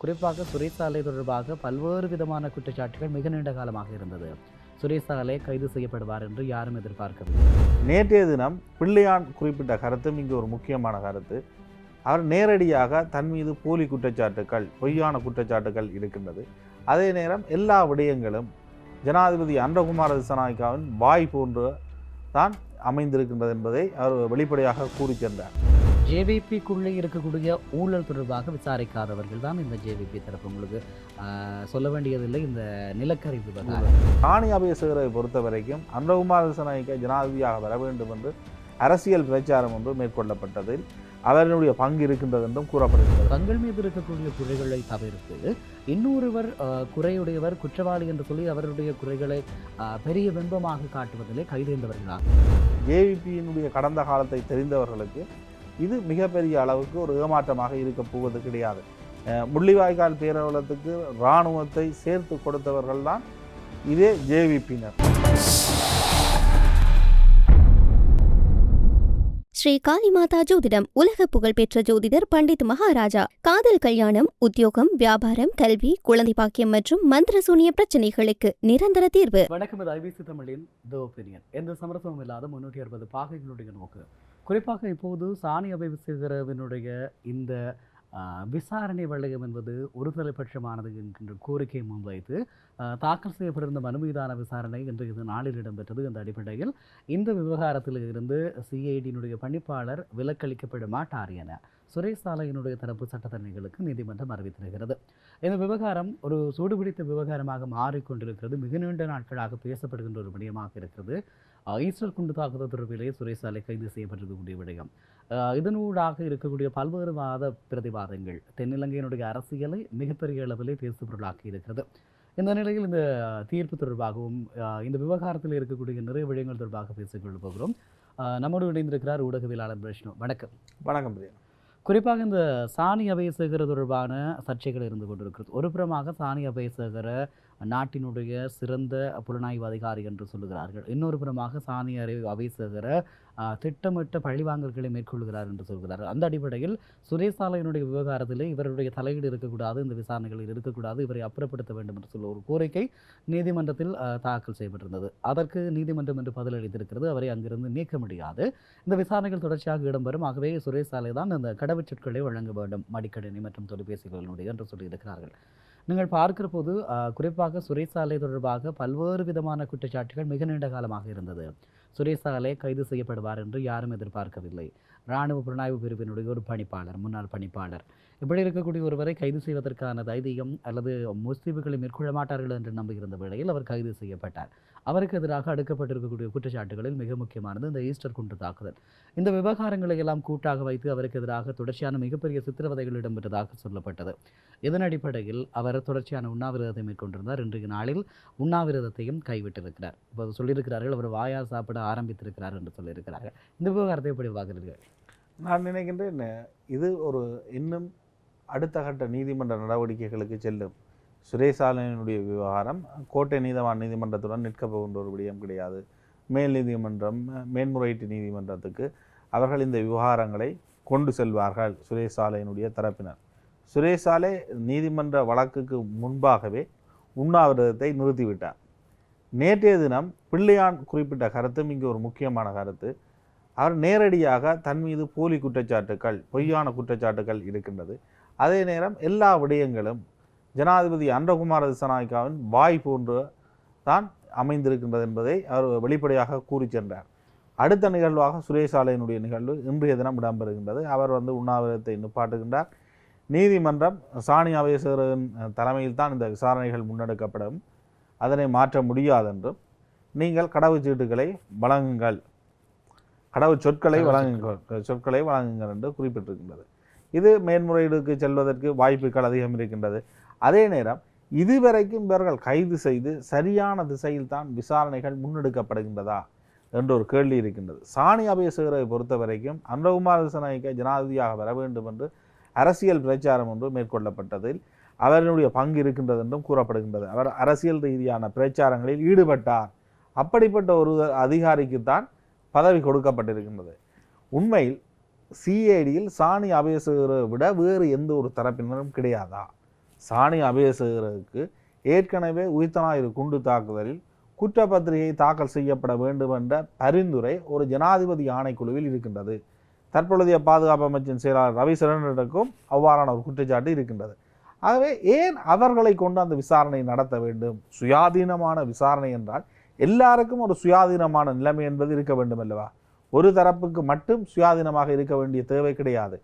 குறிப்பாக சுரேஷ் சாலை தொடர்பாக பல்வேறு விதமான குற்றச்சாட்டுகள் மிக நீண்ட காலமாக இருந்தது. சுரேஷ் சாலை கைது செய்யப்படுவார் என்று யாரும் எதிர்பார்க்கவில்லை. நேற்றைய தினம் பிள்ளையான் குறிப்பிட்ட கருத்தும் இங்கு ஒரு முக்கியமான கருத்து. அவர் நேரடியாக தன் மீது போலி குற்றச்சாட்டுகள், பொய்யான குற்றச்சாட்டுகள் இருக்கின்றது. அதே நேரம் எல்லா விடயங்களும் ஜனாதிபதி அன்றகுமார திசாநாயக்காவின் வாய் போன்று தான் அமைந்திருக்கின்றது என்பதை அவர் வெளிப்படையாக கூறி சென்றார். ஜேவிபிக்குள்ளே இருக்கக்கூடிய ஊழல் தொடர்பாக விசாரிக்காதவர்கள் தான் இந்த ஜேவிபி தரப்பு. உங்களுக்கு சொல்ல வேண்டியதில்லை. இந்த நிலக்கரி விவகாரம் ராணி அபேசகரை பொறுத்த வரைக்கும் அன்றகுமார திசாநாயக்க ஜனாதிபதியாக வர வேண்டும் என்று அரசியல் பிரச்சாரம் ஒன்று மேற்கொள்ளப்பட்டதில் அவர்களுடைய பங்கு இருக்கின்றது என்றும் கூறப்படுகிறது. தங்கள் மீது இருக்கக்கூடிய குறைகளை தவிர்த்து இன்னொருவர் குறையுடையவர், குற்றவாளி என்று சொல்லி அவருடைய குறைகளை பெரிய பிம்பமாக காட்டுவதிலே கைதேர்ந்தவர்களாக ஜேவிபியினுடைய கடந்த காலத்தை தெரிந்தவர்களுக்கு இது மிகப்பெரிய அளவுக்கு ஒரு ஏமாற்றமாக இருக்க போவது கிடையாது. முள்ளிவாய்க்கால் பேரவலத்துக்கு இராணுவத்தை சேர்த்து கொடுத்தவர்கள் தான் இதே ஜேவிபியினர். ஸ்ரீ காளிமாதா ஜோதிடம் உலக புகழ்பெற்ற ஜோதிடர் பண்டித் மகாராஜா. காதல், கல்யாணம், உத்தியோகம், வியாபாரம், கல்வி, குழந்தை பாக்கியம் மற்றும் மந்திர சூனிய பிரச்சனைகளுக்கு நிரந்தர தீர்வு. வணக்கம். இது ஐபிசி தமிழின் தி ஒப்பீனியன். எந்த சமரசமும் இல்லாத 360 பாகைகளுடைய நோக்கு. குறிப்பாக இப்போது சாணி அபேசகரவினுடைய இந்த விசாரணை வளையம் என்பது ஒருதலைபட்சமானது என்கின்ற கோரிக்கையை முன்வைத்து தாக்கல் செய்யப்பட்டிருந்த மனு மீதான விசாரணை இன்றைய நாளில் இடம்பெற்றது. இந்த அடிப்படையில் இந்த விவகாரத்தில் இருந்து சிஐடியினுடைய பணிப்பாளர் விலக்களிக்கப்பட மாட்டார் என சுரேஷ் சாலையினுடைய தரப்பு சட்டத்தரணிகளுக்கு நீதிமன்றம் அறிவித்திருக்கிறது. இந்த விவகாரம் ஒரு சூடுபிடித்த விவகாரமாக மாறிக்கொண்டிருக்கிறது. மிக நீண்ட நாட்களாக பேசப்படுகின்ற ஒரு விடயமாக இருக்கிறது. ஈஸ்டர் குண்டு தாக்குதல் தொடர்பிலே சுரேஷ் சாலை கைது செய்யப்பட்டிருக்கக்கூடிய விடயம், இதனூடாக இருக்கக்கூடிய பல்வேறு வாத பிரதிவாதங்கள் தென்னிலங்கையினுடைய அரசியலை மிகப்பெரிய அளவிலே பேசுபொருளாக்கி இருக்கிறது. இந்த நிலையில் இந்த தீர்ப்பு தொடர்பாகவும் இந்த விவகாரத்தில் இருக்கக்கூடிய நிறைய விடயங்கள் தொடர்பாக பேசிக்கொள்ள போகிறோம். நம்மோடு இணைந்திருக்கிறார் ஊடகவியலாளர் விஷ்ணு. வணக்கம். வணக்கம். குறிப்பாக இந்த சாணி அபேசகர் தொடர்பான சர்ச்சைகள் இருந்து கொண்டிருக்கிறது. ஒரு புறமாக சாணி அபேசகர நாட்டினுடைய சிறந்த புலனாய்வு அதிகாரி என்று சொல்லுகிறார்கள். இன்னொரு புறமாக சாணி அபேசகர திட்டமிட்ட பழிவாங்கல்களை மேற்கொள்கிறார் என்று சொல்கிறார்கள். அந்த அடிப்படையில் சுரேஷ் சாலையினுடைய விவகாரத்திலே இவருடைய தலையீடு இருக்கக்கூடாது, இந்த விசாரணைகளில் இருக்கக்கூடாது, இவரை அப்புறப்படுத்த வேண்டும் என்று சொல்ல ஒரு கோரிக்கை நீதிமன்றத்தில் தாக்கல் செய்யப்பட்டிருந்தது. அதற்கு நீதிமன்றம் என்று பதிலளித்திருக்கிறது. அவரை அங்கிருந்து நீக்க முடியாது, இந்த விசாரணைகள் தொடர்ச்சியாக இடம்பெறும், ஆகவே சுரேஷ் சாலை தான் இந்த கடவுச்சொற்களை வழங்க வேண்டும் மடிக்கணினி மற்றும் தொலைபேசிகளினுடைய என்று சொல்லியிருக்கிறார்கள். நீங்கள் பார்க்கிற போது குறிப்பாக சுரேஷ் சாலை தொடர்பாக பல்வேறு விதமான குற்றச்சாட்டுகள் மிக நீண்ட காலமாக இருந்தது. சுரேஷ் சாலை கைது செய்யப்படுவார் என்று யாரும் எதிர்பார்க்கவில்லை. இராணுவ புலனாய்வு பிரிவினுடைய ஒரு பணிப்பாளர், முன்னாள் பணிப்பாளர், இப்படி இருக்கக்கூடிய ஒருவரை கைது செய்வதற்கான தைரியம் அல்லது முஸ்லிம்களை மேற்கொள்ள மாட்டார்கள் என்று நம்புகிற வேளையில் அவர் கைது செய்யப்பட்டார். அவருக்கு எதிராக அடுக்கப்பட்டிருக்கக்கூடிய குற்றச்சாட்டுகளில் மிக முக்கியமானது இந்த ஈஸ்டர் குண்டு தாக்குதல். இந்த விவகாரங்களை எல்லாம் கூட்டாக வைத்து அவருக்கு எதிராக தொடர்ச்சியான மிகப்பெரிய சித்திரவதைகள் இடம்பெற்றதாக சொல்லப்பட்டது. இதன் அடிப்படையில் அவர் தொடர்ச்சியான உண்ணாவிரதத்தை மேற்கொண்டிருந்தார். இன்றைய நாளில் உண்ணாவிரதத்தையும் கைவிட்டிருக்கிறார். இப்போ சொல்லியிருக்கிறார்கள் அவர் வாயால் சாப்பிட ஆரம்பித்திருக்கிறார் என்று சொல்லியிருக்கிறார்கள். இந்த விவகாரத்தை எப்படி பார்க்கிறீர்கள்? நான் நினைக்கின்றேன் இது ஒரு இன்னும் அடுத்த கட்ட நீதிமன்ற நடவடிக்கைகளுக்கு செல்லும். சுரேஷ் சாலையினுடைய விவகாரம் கோட்டை நீதிமன்றத்துடன் நிற்க போகின்ற ஒரு விடயம் கிடையாது. மேல் நீதிமன்றம், மேன்முறையீட்டு நீதிமன்றத்துக்கு அவர்கள் இந்த விவகாரங்களை கொண்டு செல்வார்கள் சுரேஷ் சாலையினுடைய தரப்பினர். சுரேஷ் சாலை நீதிமன்ற வழக்குக்கு முன்பாகவே உண்ணாவிரதத்தை நிறுத்திவிட்டார். நேற்றைய தினம் பிள்ளையான் குறிப்பிட்ட கருத்தும் இங்கு ஒரு முக்கியமான கருத்து. அவர் நேரடியாக தன் மீது போலி குற்றச்சாட்டுகள், பொய்யான குற்றச்சாட்டுகள் இருக்கின்றது. அதே நேரம் எல்லா விடயங்களும் ஜனாதிபதி அன்றகுமார திசாநாயக்காவின் வாய் போன்று தான் அமைந்திருக்கின்றது என்பதை அவர் வெளிப்படையாக கூறி சென்றார். அடுத்த நிகழ்வாக சுரேஷ் சாலையினுடைய நிகழ்வு இன்றைய தினம் இடம்பெறுகின்றது. அவர் நிப்பாட்டுகின்றார். நீதிமன்றம் சாணி அபேசகரின் தலைமையில் தான் இந்த விசாரணைகள் முன்னெடுக்கப்படும், அதனை மாற்ற முடியாதென்றும் நீங்கள் கடவுச்சீட்டுகளை வழங்குங்கள், சொற்களை வழங்குங்கள் என்று குறிப்பிட்டிருக்கின்றது. இது மேன்முறையீடுக்கு செல்வதற்கு வாய்ப்புகள் அதிகம் இருக்கின்றது. அதே நேரம் இதுவரைக்கும் இவர்கள் கைது செய்து சரியான திசையில் தான் விசாரணைகள் முன்னெடுக்கப்படுகின்றதா என்ற ஒரு கேள்வி இருக்கின்றது. சாணி அபேசகரை பொறுத்த வரைக்கும் அன்றகுமார திசாநாயக்க ஜனாதிபதியாக வர வேண்டும் என்று அரசியல் பிரச்சாரம் ஒன்று மேற்கொள்ளப்பட்டதில் அவர்களுடைய பங்கு இருக்கின்றது என்றும் கூறப்படுகின்றது. அவர் அரசியல் ரீதியான பிரச்சாரங்களில் ஈடுபட்டார். அப்படிப்பட்ட ஒரு அதிகாரிக்குத்தான் பதவி கொடுக்கப்பட்டிருக்கின்றது. உண்மையில் சிஐடியில் சாணி அபேசகரை விட வேறு எந்த ஒரு தரப்பினரும் கிடையாதா? சாணி அபேசகருக்கு ஏற்கனவே உயிர்த்தனாயிரு குண்டு தாக்குதலில் குற்றப்பத்திரிகை தாக்கல் செய்யப்பட வேண்டும் என்ற பரிந்துரை ஒரு ஜனாதிபதி ஆணைக்குழுவில் இருக்கின்றது. தற்பொழுதைய பாதுகாப்பு அமைச்சின் செயலாளர் ரவிசரனுக்கும் அவ்வாறான ஒரு குற்றச்சாட்டு இருக்கின்றது. ஆகவே ஏன் அவர்களை கொண்டு அந்த விசாரணை நடத்த வேண்டும்? சுயாதீனமான விசாரணை என்றால் எல்லாருக்கும் ஒரு சுயாதீனமான நிலைமை என்பது இருக்க வேண்டும் அல்லவா? ஒரு தரப்புக்கு மட்டும் சுயாதீனமாக இருக்க வேண்டிய தேவை கிடையாது.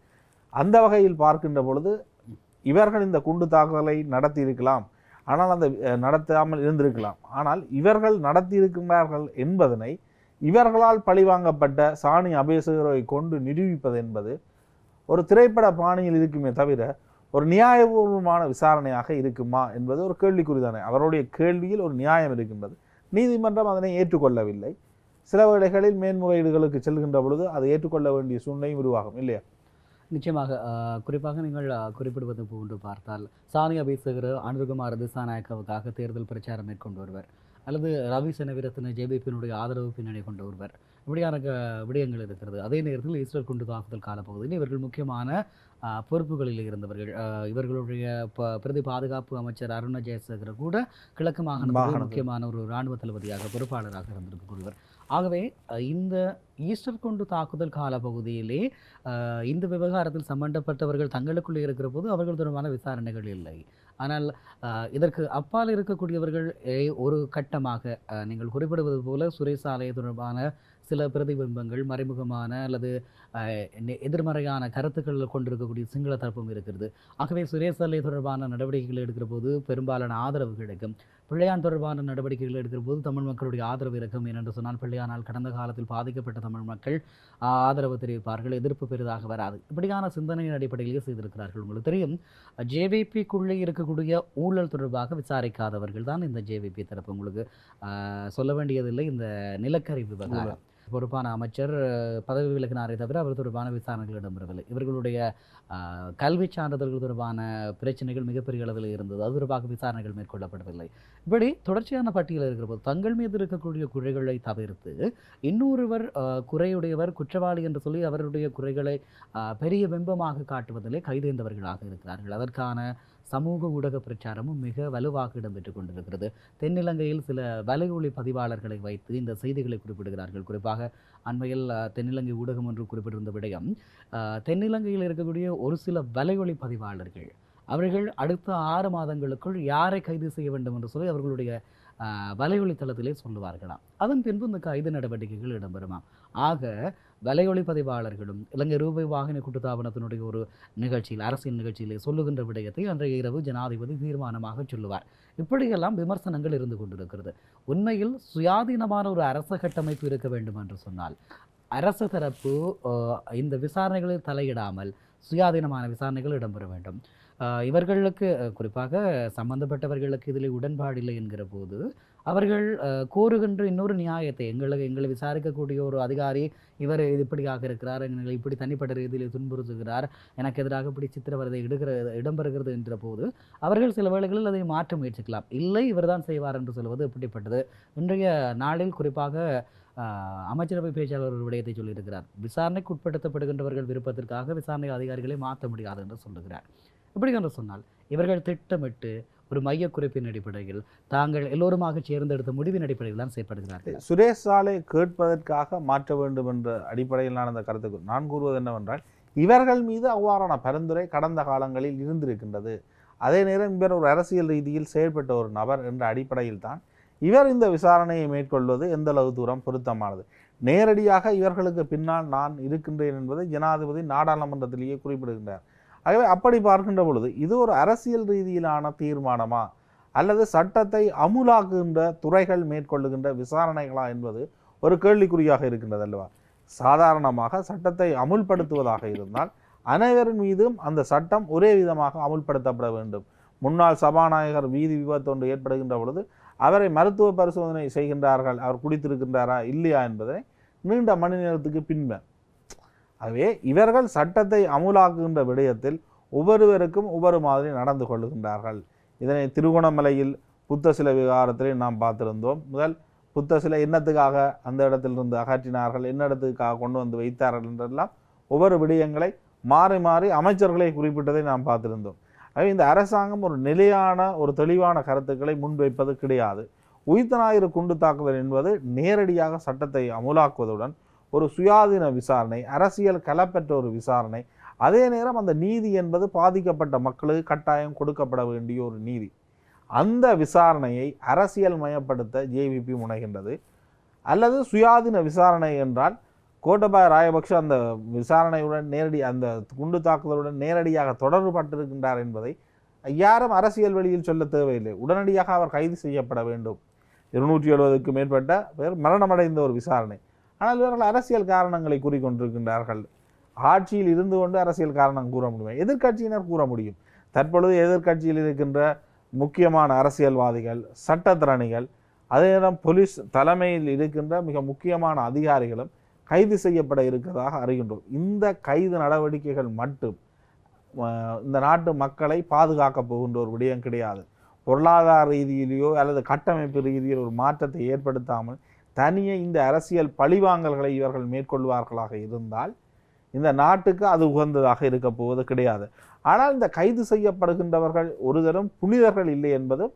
அந்த வகையில் பார்க்கின்ற பொழுது இவர்கள் இந்த குண்டு தாக்குதலை நடத்தி இருக்கலாம், ஆனால் அந்த நடத்தாமல் இருந்திருக்கலாம். ஆனால் இவர்கள் நடத்தி இருக்கின்றார்கள் என்பதனை இவர்களால் பழிவாங்கப்பட்ட சாணி அபேசகரை கொண்டு நிரூபிப்பது என்பது ஒரு திரைப்பட பாணியில் இருக்குமே தவிர ஒரு நியாயபூர்வமான விசாரணையாக இருக்குமா என்பது ஒரு கேள்விக்குறிதானே. அவருடைய கேள்வியில் ஒரு நியாயம் இருக்கின்றது. நீதிமன்றம் அதனை ஏற்றுக்கொள்ளவில்லை. சில வேளைகளில் மேன்முறையீடுகளுக்கு செல்கின்ற பொழுது அதை ஏற்றுக்கொள்ள வேண்டிய சூழ்நிலையும் உருவாகும் இல்லையா? நிச்சயமாக குறிப்பாக நீங்கள் குறிப்பிடுவது போன்று பார்த்தால் சாணி அபேசகர் அனுருகுமார் திசாநாயக்கவுக்காக தேர்தல் பிரச்சாரம் மேற்கொண்டு வருவர், அல்லது ரவி செனவிரத்தின ஜேபிபியினுடைய ஆதரவு பின்னணி கொண்டு வருவர். இப்படியான விடயங்கள் இருக்கிறது. அதே நேரத்தில் ஈஸ்டர் குண்டு தாக்குதல் காலப்பகுதியில் இவர்கள் முக்கியமான பொறுப்புகளில் இருந்தவர்கள். இவர்களுடைய பிரதி பாதுகாப்பு அமைச்சர் அருண ஜெயசேகர் கூட கிழக்கு மாகாணத்தில் முக்கியமான ஒரு இராணுவ தளபதியாக பொறுப்பாளராக இருந்திருக்கக்கூடியவர். ஆகவே இந்த ஈஸ்டர் குண்டு தாக்குதல் காலப்பகுதியிலே இந்த விவகாரத்தில் சம்பந்தப்பட்டவர்கள் தங்களுக்குள்ளே இருக்கிற போது அவர்கள் தொடர்பான விசாரணைகள் இல்லை. ஆனால் இதற்கு அப்பால் இருக்கக்கூடியவர்கள் ஒரு கட்டமாக நீங்கள் குறிப்பிடுவது போல சுரேஷ் ஆலய தொடர்பான சில பிரதிபிம்பங்கள், மறைமுகமான அல்லது எதிர்மறையான கருத்துக்கள் கொண்டிருக்கக்கூடிய சிங்கள தரப்பும் இருக்கிறது. ஆகவே சுரேஷ் ஆலய தொடர்பான நடவடிக்கைகள் எடுக்கிற போது பெரும்பாலான ஆதரவு கிடைக்கும். பிள்ளையான் தொடர்பான நடவடிக்கைகள் எடுக்கிற போது தமிழ் மக்களுடைய ஆதரவு இருக்கும். ஏனென்று சொன்னால் பிள்ளையானால் கடந்த காலத்தில் பாதிக்கப்பட்ட தமிழ் மக்கள் ஆதரவு தெரிவிப்பார்கள், எதிர்ப்பு பெரிதாக வராது. இப்படியான சிந்தனையின் அடிப்படையிலேயே செய்திருக்கிறார்கள். உங்களுக்கு தெரியும், ஜேவிபிக்குள்ளே இருக்கக்கூடிய ஊழல் தொடர்பாக விசாரிக்காதவர்கள் தான் இந்த ஜேவிபி தரப்பு. உங்களுக்கு சொல்ல வேண்டியதில்லை, இந்த நிலக்கரி விவகாரம் பொறுப்பான அமைச்சர் பதவி விலகினாரே தவிர அவர் தொடர்பான விசாரணைகள் இடம்பெறவில்லை. இவர்களுடைய கல்வி சான்றிதழ்கள் தொடர்பான பிரச்சனைகள் மிகப்பெரிய அளவில் இருந்தது, அது தொடர்பாக விசாரணைகள் மேற்கொள்ளப்படவில்லை. இப்படி தொடர்ச்சியான பட்டியலில் இருக்கிற போது தங்கள் மீது இருக்கக்கூடிய குறைகளை தவிர்த்து இன்னொருவர் குறையுடையவர் குற்றவாளி என்று சொல்லி அவருடைய குறைகளை பெரிய பிம்பமாக காட்டுவதிலே கைதேர்ந்தவர்களாக இருக்கிறார்கள். அதற்கான சமூக ஊடக பிரச்சாரமும் மிக வலுவாக இடம்பெற்றுக் கொண்டிருக்கிறது. தென்னிலங்கையில் சில வலையொலி பதிவாளர்களை வைத்து இந்த செய்திகளை குறிப்பிடுகிறார்கள். குறிப்பாக அண்மையில் தென்னிலங்கை ஊடகம் ஒன்று குறிப்பிட்டிருந்த விடயம், தென்னிலங்கையில் இருக்கக்கூடிய ஒரு சில வலையொலி பதிவாளர்கள் அவர்கள் அடுத்த 6 மாதங்களுக்குள் யாரை கைது செய்ய வேண்டும் என்று சொல்லி அவர்களுடைய வலையொலி தளத்திலே சொல்லுவார்களாம். அதன் பின்பு இந்த கைது நடவடிக்கைகள் இடம்பெறுமாம். ஆக வலையொலி பதிவாளர்களும் இலங்கை ரூபாய் வாகன கூட்டுத்தாபனத்தினுடைய ஒரு நிகழ்ச்சியில், அரசியல் நிகழ்ச்சியிலே சொல்லுகின்ற விடயத்தை அன்றைய இரவு ஜனாதிபதி தீர்மானமாக சொல்லுவார். இப்படியெல்லாம் விமர்சனங்கள் இருந்து கொண்டிருக்கிறது. உண்மையில் சுயாதீனமான ஒரு அரச கட்டமைப்பு இருக்க வேண்டும் என்று சொன்னால் அரசு தரப்பு இந்த விசாரணைகளில் தலையிடாமல் சுயாதீனமான விசாரணைகள் இடம்பெற வேண்டும். இவர்களுக்கு குறிப்பாக சம்பந்தப்பட்டவர்களுக்கு இதில் உடன்பாடில்லை என்கிற போது அவர்கள் கோருகின்ற இன்னொரு நியாயத்தை, எங்களை விசாரிக்கக்கூடிய ஒரு அதிகாரி இவர் இப்படியாக இருக்கிறார், எங்களை இப்படி தனிப்பட்ட ரீதியில் துன்புறுத்துகிறார், எனக்கு எதிராக இப்படி சித்திரவதை இடம்பெறுகிறது என்ற போது அவர்கள் சில வேளைகளில் அதை மாற்ற முயற்சிக்கலாம். இல்லை இவர்தான் செய்வார் என்று சொல்வது எப்படிப்பட்டது? இன்றைய நாளில் குறிப்பாக அமைச்சரவை பேச்சாளர் ஒரு விடயத்தை சொல்லியிருக்கிறார். விசாரணைக்கு உட்படுத்தப்படுகின்றவர்கள் விருப்பத்திற்காக விசாரணை அதிகாரிகளை மாற்ற முடியாது என்று சொல்லுகிறார். எப்படி என்று சொன்னால் இவர்கள் திட்டமிட்டு ஒரு மைய குறிப்பின் அடிப்படையில் தாங்கள் எல்லோருமாக சேர்ந்தெடுத்த முடிவின் அடிப்படையில் தான் செயற்படுகிறார்கள். சுரேஷ் சாலை கேட்பதற்காக மாற்ற வேண்டும் என்ற அடிப்படையிலான அந்த கருத்துக்கு நான் கூறுவது என்னவென்றால், இவர்கள் மீது அவ்வாறான பரிந்துரை கடந்த காலங்களில் இருந்திருக்கின்றது. அதே நேரம் இவர் ஒரு அரசியல் ரீதியில் செயல்பட்ட ஒரு நபர் என்ற அடிப்படையில் தான் இவர் இந்த விசாரணையை மேற்கொள்வது எந்த அளவு தூரம் பொருத்தமானது. நேரடியாக இவர்களுக்கு பின்னால் நான் இருக்கின்றேன் என்பதை ஜனாதிபதி நாடாளுமன்றத்திலேயே குறிப்பிடுகின்றார். ஆகவே அப்படி பார்க்கின்ற பொழுது இது ஒரு அரசியல் ரீதியிலான தீர்மானமா அல்லது சட்டத்தை அமுலாக்குகின்ற துறைகள் மேற்கொள்ளுகின்ற விசாரணைகளா என்பது ஒரு கேள்விக்குறியாக இருக்கின்றது அல்லவா? சாதாரணமாக சட்டத்தை அமுல்படுத்துவதாக இருந்தால் அனைவரின் மீதும் அந்த சட்டம் ஒரே விதமாக அமுல்படுத்தப்பட வேண்டும். முன்னாள் சபாநாயகர் வீதி விபத்து ஒன்று ஏற்படுகின்ற பொழுது அவரை மருத்துவ பரிசோதனை செய்கின்றார்கள், அவர் குடித்திருக்கின்றாரா இல்லையா என்பதை நீண்ட மணி நேரத்துக்கு பின்பு. ஆகவே இவர்கள் சட்டத்தை அமுலாக்குகின்ற விடயத்தில் ஒவ்வொருவருக்கும் ஒவ்வொரு மாதிரி நடந்து கொள்ளுகின்றார்கள். இதனை திருகோணமலையில் புத்த சிலை விவகாரத்திலே நாம் பார்த்திருந்தோம். முதல் புத்த சிலை என்னத்துக்காக அந்த இடத்திலிருந்து அகற்றினார்கள், என்ன இடத்துக்காக கொண்டு வந்து வைத்தார்கள் என்றெல்லாம் ஒவ்வொரு விடயங்களை மாறி மாறி அமைச்சர்களை குறிப்பிட்டதை நாம் பார்த்திருந்தோம். ஆகவே இந்த அரசாங்கம் ஒரு நிலையான ஒரு தெளிவான கருத்துக்களை முன்வைப்பது கிடையாது. உயிர்த்த ஞாயிறு குண்டு தாக்குதல் என்பது நேரடியாக சட்டத்தை அமுலாக்குவதுடன் ஒரு சுயாதீன விசாரணை, அரசியல் களப்பெற்ற ஒரு விசாரணை, அதே நேரம் அந்த நீதி என்பது பாதிக்கப்பட்ட மக்களுக்கு கட்டாயம் கொடுக்கப்பட வேண்டிய ஒரு நீதி. அந்த விசாரணையை அரசியல் மயப்படுத்த ஜேவிபி முனைகின்றது. அல்லது சுயாதீன விசாரணை என்றால் கோட்டபாய ராஜபக்ஷ அந்த விசாரணையுடன் அந்த குண்டு தாக்குதலுடன் நேரடியாக தொடர்புபட்டிருக்கின்றார் என்பதை யாரும் அரசியல் வழியில் சொல்ல தேவையில்லை. உடனடியாக அவர் கைது செய்யப்பட வேண்டும். 270க்கும் மேற்பட்ட பேர் மரணமடைந்த ஒரு விசாரணை. ஆனால் இவர்கள் அரசியல் காரணங்களை கூறிக்கொண்டிருக்கின்றார்கள். ஆட்சியில் இருந்து கொண்டு அரசியல் காரணம் கூற முடியும், எதிர்க்கட்சியினர் கூற முடியும். தற்பொழுது எதிர்க்கட்சியில் இருக்கின்ற முக்கியமான அரசியல்வாதிகள், சட்டத்திறனிகள், அதே நேரம் போலீஸ் தலைமையில் இருக்கின்ற மிக முக்கியமான அதிகாரிகளும் கைது செய்யப்பட இருக்கிறதாக அறிகின்றோம். இந்த கைது நடவடிக்கைகள் மட்டும் இந்த நாட்டு மக்களை பாதுகாக்கப் போகின்ற ஒரு விடயம் கிடையாது. பொருளாதார ரீதியிலேயோ அல்லது கட்டமைப்பு ரீதியில் ஒரு மாற்றத்தை ஏற்படுத்தாமல் தனியே இந்த அரசியல் பழிவாங்கல்களை இவர்கள் மேற்கொள்வார்களாக இருந்தால் இந்த நாட்டுக்கு அது உகந்ததாக இருக்க போவது கிடையாது. ஆனால் இந்த கைது செய்யப்படுகின்றவர்கள் ஒருதரும் புனிதர்கள் இல்லை என்பது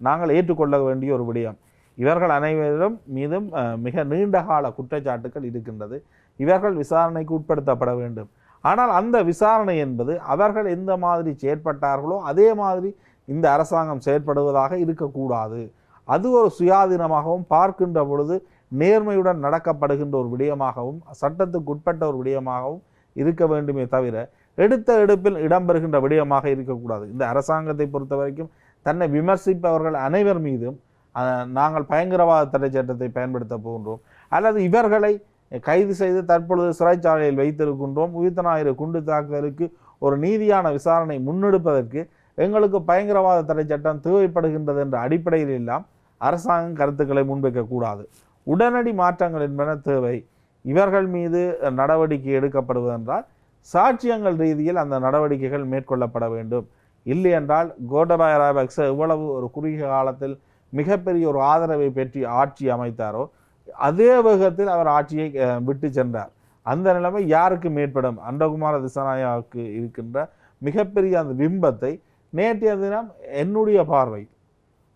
நாங்கள் ஏற்றுக்கொள்ள வேண்டிய ஒரு விடயம். இவர்கள் அனைவரும் மீதும் மிக நீண்ட கால குற்றச்சாட்டுகள் இருக்கின்றது. இவர்கள் விசாரணைக்கு உட்படுத்தப்பட வேண்டும். ஆனால் அந்த விசாரணை என்பது அவர்கள் எந்த மாதிரி செயற்பட்டார்களோ அதே மாதிரி இந்த அரசாங்கம் செயற்படுவதாக இருக்கக்கூடாது. அது ஒரு சுயாதீனமாகவும் பார்க்கின்ற பொழுது நேர்மையுடன் நடக்கப்படுகின்ற ஒரு விடயமாகவும் சட்டத்துக்கு உட்பட்ட ஒரு விடயமாகவும் இருக்க வேண்டுமே தவிர எடுத்த எடுப்பில் இடம்பெறுகின்ற விடயமாக இருக்கக்கூடாது. இந்த அரசாங்கத்தை பொறுத்த வரைக்கும் தன்னை விமர்சிப்பவர்கள் அனைவர் மீதும் நாங்கள் பயங்கரவாத தடை சட்டத்தை பயன்படுத்த போகின்றோம், அல்லது இவர்களை கைது செய்து தற்பொழுது சிறைச்சாலையில் வைத்திருக்கின்றோம், உயிர்த்த ஞாயிறு குண்டு தாக்குதலுக்கு ஒரு நீதியான விசாரணை முன்னெடுப்பதற்கு எங்களுக்கு பயங்கரவாத தடை சட்டம் தேவைப்படுகின்றது என்ற அடிப்படையில் எல்லாம் அரசாங்கம் கருத்துக்களை முன்வைக்கக்கூடாது. உடனடி மாற்றங்கள் என்பன தேவை. இவர்கள் மீது நடவடிக்கை எடுக்கப்படுவதென்றால் சாட்சியங்கள் ரீதியில் அந்த நடவடிக்கைகள் மேற்கொள்ளப்பட வேண்டும். இல்லை என்றால் கோட்டபாய ராஜபக்ச இவ்வளவு ஒரு குறுகிய காலத்தில் மிகப்பெரிய ஒரு ஆதரவை பெற்று ஆட்சி அமைத்தாரோ அதே வேகத்தில் அவர் ஆட்சியை விட்டு சென்றார். அந்த நிலைமை யாருக்கு மேற்படும்? அன்றகுமார திசாநாயகாவுக்கு இருக்கின்ற மிகப்பெரிய அந்த பிம்பத்தை நேற்றைய தினம் என்னுடைய பார்வை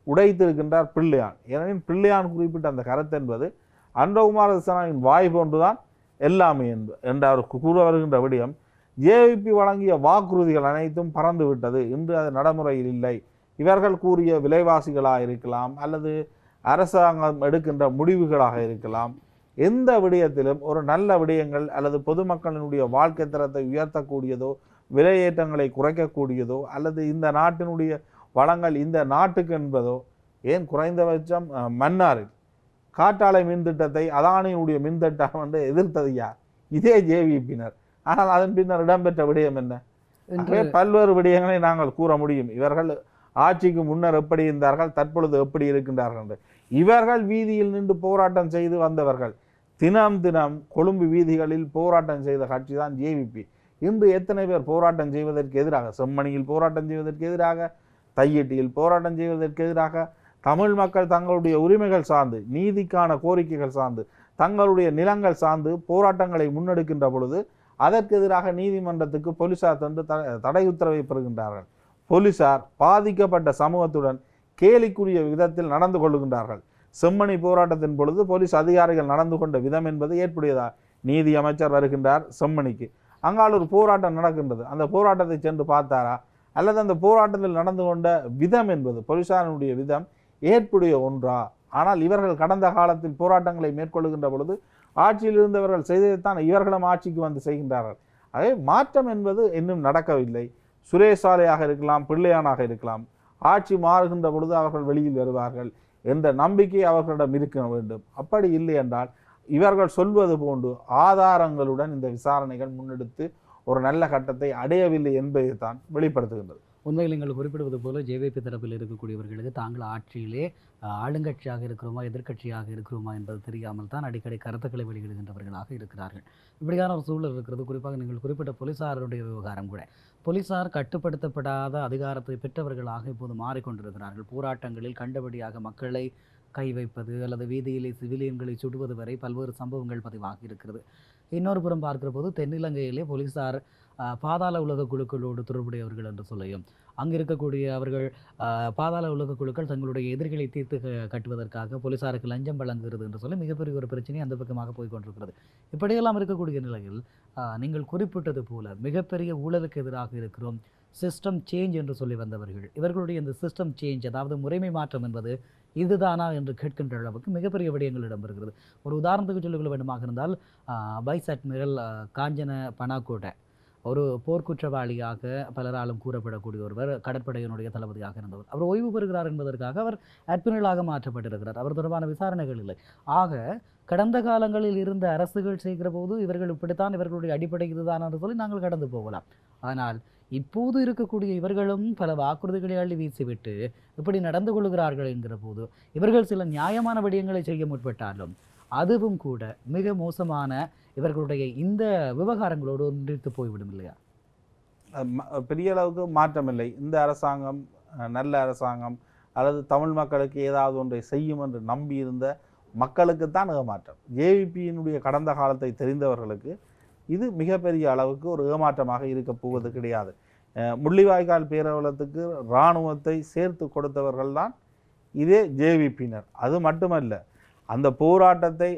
உடைத்திருக்கின்றார் பிள்ளையான். ஏனெனில் பிள்ளையான் குறிப்பிட்ட அந்த கருத்து என்பது அன்றகுமார திசாநாயகின் வாய் போன்றுதான் எல்லாமே என்று அவர் கூற வருகின்ற விடயம் ஜேவிபி வழங்கிய வாக்குறுதிகள் அனைத்தும் பறந்து விட்டது, இன்று அது நடைமுறையில் இல்லை. இவர்கள் கூறிய விலைவாசிகளாக இருக்கலாம் அல்லது அரசாங்கம் எடுக்கின்ற முடிவுகளாக இருக்கலாம், எந்த விடயத்திலும் ஒரு நல்ல விடயங்கள் அல்லது பொதுமக்களினுடைய வாழ்க்கை தரத்தை உயர்த்தக்கூடியதோ விலையேற்றங்களை குறைக்கக்கூடியதோ அல்லது இந்த நாட்டினுடைய வளங்கள் இந்த நாட்டுக்கு என்பதோ, ஏன் குறைந்தபட்சம் மன்னாரில் காற்றாலை மின் திட்டத்தை அதானியினுடைய மின் திட்டம் என்று எதிர்த்தது யார்? இதே ஜேவிபியினர். ஆனால் அதன் பின்னர் இடம்பெற்ற விடயம் என்ன? பல்வேறு விடயங்களை நாங்கள் கூற முடியும். இவர்கள் ஆட்சிக்கு முன்னர் எப்படி இருந்தார்கள், தற்பொழுது எப்படி இருக்கின்றார்கள் என்று. இவர்கள் வீதியில் நின்று போராட்டம் செய்து வந்தவர்கள். தினம் தினம் கொழும்பு வீதிகளில் போராட்டம் செய்த கட்சி தான் ஜேவிபி. இன்று எத்தனை பேர் போராட்டம் செய்வதற்கு எதிராக, செம்மணியில் போராட்டம் செய்வதற்கு எதிராக, தையிட்டியில் போராட்டம் செய்வதற்கு எதிராக, தமிழ் மக்கள் தங்களுடைய உரிமைகள் சார்ந்து நீதிக்கான கோரிக்கைகள் சார்ந்து தங்களுடைய நிலங்கள் சார்ந்து போராட்டங்களை முன்னெடுக்கின்ற பொழுது அதற்கு எதிராக நீதிமன்றத்துக்கு போலீசார் தந்து தடை உத்தரவை பெறுகின்றார்கள். போலீசார் பாதிக்கப்பட்ட சமூகத்துடன் கேலிக்குரிய விதத்தில் நடந்து கொள்ளுகின்றார்கள். செம்மணி போராட்டத்தின் பொழுது போலீஸ் அதிகாரிகள் நடந்து கொண்ட விதம் என்பது ஏற்புடையதா? நீதி அமைச்சர் வருகின்றார் செம்மணிக்கு, அங்கால் ஒரு போராட்டம் நடக்கின்றது, அந்த போராட்டத்தை சென்று பார்த்தாரா? அல்லது அந்த போராட்டத்தில் நடந்து கொண்ட விதம் என்பது போலீசாரினுடைய விதம் ஏற்புடைய ஒன்றா? ஆனால் இவர்கள் கடந்த காலத்தில் போராட்டங்களை மேற்கொள்ளுகின்ற பொழுது ஆட்சியில் இருந்தவர்கள் செய்ததைத்தான் இவர்களும் ஆட்சிக்கு வந்து செய்கின்றார்கள். அதே மாற்றம் என்பது இன்னும் நடக்கவில்லை. சுரேசாலையாக இருக்கலாம், பிள்ளையானாக இருக்கலாம், ஆட்சி மாறுகின்ற பொழுது அவர்கள் வெளியில் வருவார்கள் என்ற நம்பிக்கை அவர்களிடம் இருக்க வேண்டும். அப்படி இல்லை என்றால் இவர்கள் சொல்வது போன்று ஆதாரங்களுடன் இந்த விசாரணைகள் முன்னெடுத்து ஒரு நல்ல கட்டத்தை அடையவில்லை என்பதை தான் வெளிப்படுத்துகின்றது. உண்மையில் நீங்கள் குறிப்பிடுவது போல ஜேவிபி தரப்பில் இருக்கக்கூடியவர்களுக்கு தாங்கள் ஆட்சியிலே ஆளுங்கட்சியாக இருக்கிறோமா எதிர்க்கட்சியாக இருக்கிறோமா என்பது தெரியாமல் தான் அடிக்கடி கருத்துக்களை வெளியிடுகின்றவர்களாக இருக்கிறார்கள். இப்படியான ஒரு சூழல் இருக்கிறது. குறிப்பாக நீங்கள் குறிப்பிட்ட போலீசாருடைய விவகாரம் கூட, போலீசார் கட்டுப்படுத்தப்படாத அதிகாரத்தை பெற்றவர்களாக இப்போது மாறிக்கொண்டிருக்கிறார்கள். போராட்டங்களில் கண்டபடியாக மக்களை கை வைப்பது அல்லது வீதியிலே சிவிலியன்களை சுடுவது வரை பல்வேறு சம்பவங்கள் பதிவாகி இருக்கிறது. இன்னொரு புறம் பார்க்கிற போது தென்னிலங்கையிலே போலீசார் பாதாள உலக குழுக்களோடு தொடர்புடையவர்கள் என்று சொல்லியும் அங்கு இருக்கக்கூடிய அவர்கள் பாதாள உலக குழுக்கள் தங்களுடைய எதிரிகளை தீர்த்து கட்டுவதற்காக போலீசாருக்கு லஞ்சம் வழங்குகிறது என்று சொல்லி மிகப்பெரிய ஒரு பிரச்சனை அந்த பக்கமாக போய் கொண்டிருக்கிறது. இப்படியெல்லாம் இருக்கக்கூடிய நிலையில் நீங்கள் குறிப்பிட்டது போல மிகப்பெரிய ஊழலுக்கு எதிராக இருக்கிறோம், சிஸ்டம் சேஞ்ச் என்று சொல்லி வந்தவர்கள் இவர்களுடைய இந்த சிஸ்டம் சேஞ்ச், அதாவது முறைமை மாற்றம் என்பது இதுதானா என்று கேட்கின்ற அளவுக்கு மிகப்பெரிய விடயங்கள் இடம்பெறுகிறது. ஒரு உதாரணத்துக்கு சொல்லிக்கொள்ள வேண்டுமாக இருந்தால் வைஸ் அட்மிரல் காஞ்சன பனாகோட்டை ஒரு போர்க்குற்றவாளியாக பலராலும் கூறப்படக்கூடிய ஒருவர், கடற்படையினுடைய தளபதியாக இருந்தவர். அவர் ஓய்வு பெறுகிறார் என்பதற்காக அவர் அட்மிரலாக மாற்றப்பட்டிருக்கிறார். அவர் தொடர்பான விசாரணைகள் இல்லை. ஆக கடந்த காலங்களில் இருந்த அரசுகள் செய்கிற போது இவர்கள் இப்படித்தான், இவர்களுடைய அடிப்படை இதுதான் என்று சொல்லி நாங்கள் கடந்து போகலாம். ஆனால் இப்போது இருக்கக்கூடிய இவர்களும் பல வாக்குறுதிகளை அள்ளி வீசிவிட்டு இப்படி நடந்து கொள்கிறார்கள் என்கிற போது இவர்கள் சில நியாயமான விடயங்களை செய்ய முற்பட்டாலும் அதுவும் கூட மிக மோசமான இவர்களுடைய இந்த விவகாரங்களோடு ஒன்றித்து போய்விடும் இல்லையா? பெரிய அளவுக்கு மாற்றமில்லை. இந்த அரசாங்கம் நல்ல அரசாங்கம் அல்லது தமிழ் மக்களுக்கு ஏதாவது ஒன்றை செய்யும் என்று நம்பியிருந்த மக்களுக்குத்தான் ஏமாற்றம். ஜேவிபியினுடைய கடந்த காலத்தை தெரிந்தவர்களுக்கு இது மிகப்பெரிய அளவுக்கு ஒரு ஏமாற்றமாக இருக்க போவது கிடையாது. முள்ளிவாய்க்கால் பேரவலத்துக்கு இராணுவத்தை சேர்த்து கொடுத்தவர்கள் தான் இதே ஜேவிபியினர். அது மட்டுமல்ல, அந்த போராட்டத்தை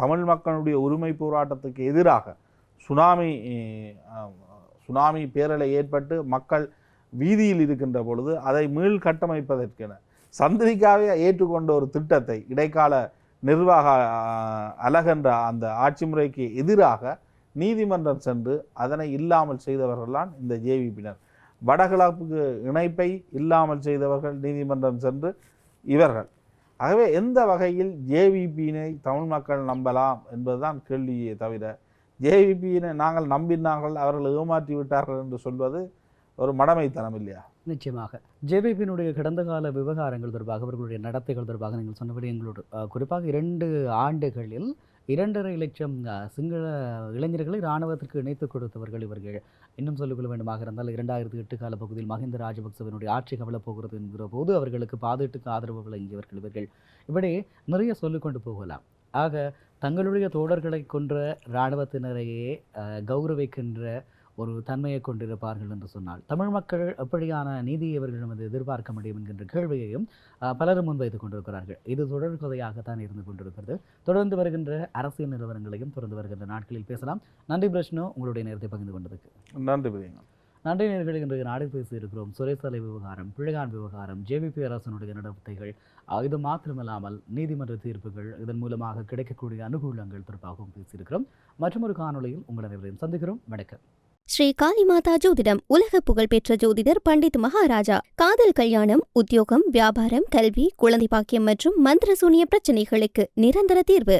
தமிழ் மக்களுடைய உரிமை போராட்டத்துக்கு எதிராக சுனாமி பேரலை ஏற்பட்டு மக்கள் வீதியில் இருக்கின்ற பொழுது அதை மீள் கட்டமைப்பதற்கென சந்திரிகாவே ஏற்றுக்கொண்ட ஒரு திட்டத்தை இடைக்கால நிர்வாக அழகென்ற அந்த ஆட்சி முறைக்கு எதிராக நீதிமன்றம் சென்று அதனை இல்லாமல் செய்தவர்கள்தான் இந்த ஜேவிபியினர். வடகிழக்கு இணைப்பை இல்லாமல் செய்தவர்கள் நீதிமன்றம் சென்று இவர்கள். ஆகவே எந்த வகையில் ஜேவிபியினை தமிழ் மக்கள் நம்பலாம் என்பதுதான் கேள்வியே தவிர, ஜேவிபியினை நாங்கள் நம்பினார்கள், அவர்கள் ஏமாற்றி விட்டார்கள் என்று சொல்வது ஒரு மடமைத்தனம் இல்லையா? நிச்சயமாக ஜேவிபியினுடைய கடந்த கால விவகாரங்கள் தொடர்பாக, அவர்களுடைய நடத்தைகள் தொடர்பாக நீங்கள் சொன்னபடி எங்களோடு குறிப்பாக 2 ஆண்டுகளில் 2.5 லட்சம் சிங்கள இளைஞர்களை இராணுவத்திற்கு இணைத்துக் கொடுத்தவர்கள் இவர்கள். இன்னும் சொல்லிக்கொள்ள வேண்டுமாக இருந்தால் 2008 கால பகுதியில் மஹிந்த ராஜபக்சவினுடைய ஆட்சி கவலப்போகிறது என்கிற போது அவர்களுக்கு பாதீட்டுக்கு ஆதரவு வழங்கியவர்கள் இவர்கள். இப்படி நிறைய சொல்லிக்கொண்டு போகலாம். ஆக தங்களுடைய தோழர்களை கொன்ற இராணுவத்தினரையே கௌரவிக்கின்ற ஒரு தன்மையை கொண்டிருப்பார்கள் என்று சொன்னால் தமிழ் மக்கள் எப்படியான நீதியை இவர்களிடம் எதிர்பார்க்க முடியும் என்கின்ற கேள்வியையும் பலரும் முன்வைத்துக் கொண்டிருக்கிறார்கள். இது தொடர்கதையாகத்தான் இருந்து கொண்டிருக்கிறது. தொடர்ந்து வருகின்ற அரசியல் நிலவரங்களையும் தொடர்ந்து வருகின்ற நாட்களில் பேசலாம். நன்றி பிரஷ்னு, உங்களுடைய நேரத்தை பகிர்ந்து கொண்டதுக்கு. நன்றி நேயர்களே. இன்றைய நாடில் பேசி இருக்கிறோம் சுரேசாலை விவகாரம், பிள்ளையான் விவகாரம், ஜேவிபி அரசனுடைய நடவடிக்கைகள், இது மாத்திரமில்லாமல் நீதிமன்ற தீர்ப்புகள், இதன் மூலமாக கிடைக்கக்கூடிய அனுகூலங்கள் தொடர்பாகவும் பேசியிருக்கிறோம். மற்றொரு காணொலியில் உங்கள் அனைவரையும் சந்திக்கிறோம். வணக்கம். ஸ்ரீ காளிமாதா ஜோதிடம் உலக புகழ்பெற்ற ஜோதிடர் பண்டித் மகாராஜா. காதல், கல்யாணம், உத்தியோகம், வியாபாரம், கல்வி, குழந்தை பாக்கியம் மற்றும் மந்திர சூனிய பிரச்சனைகளுக்கு நிரந்தர தீர்வு.